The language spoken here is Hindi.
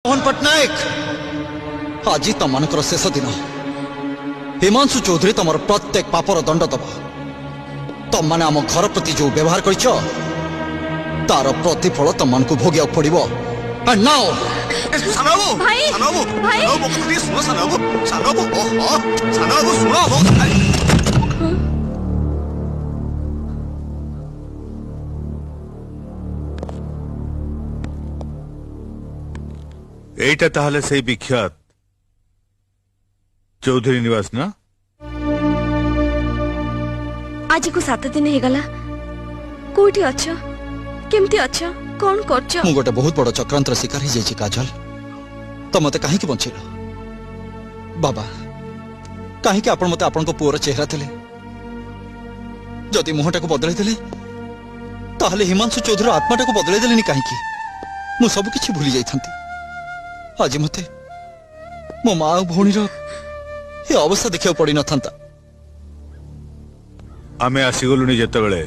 मोहन पट्टनायक आज तुम मानकर शेष दिन हिमांशु चौधरी तुम प्रत्येक पापर दंड दब तुम मैंने आम घर प्रति जो व्यवहार कर तार प्रतिफल तुम मान को भोगिया पड़ो And now সানাবু ভাই, সানাবু ভাই। সানাবু কথা দিয়ে শুনো সানাবু সানাবু ওহো সানাবু শুনো এইটা তাহলে সেই বিখ্যাত চৌধুরী নিবাস না? आज को 7 दिन हो गला कोठी अच्छा केमती अच्छा कौन करछ मु गोटे बहुत बड़ चक्रांतर शिकार हो जाइए काजल तो मत कहीं बंचेल बाबा कहीं आपण मत आपण पुअर चेहरा थे जदि मुहटा को बदल ताहले हिमांशु चौधरी आत्माटा को बदल देले कहीं मु सब किछि भूली जाई आज मते मो माँ भौणी ये अवस्था देखा पड़ न था आमे आसीगलुनी जेतेबेले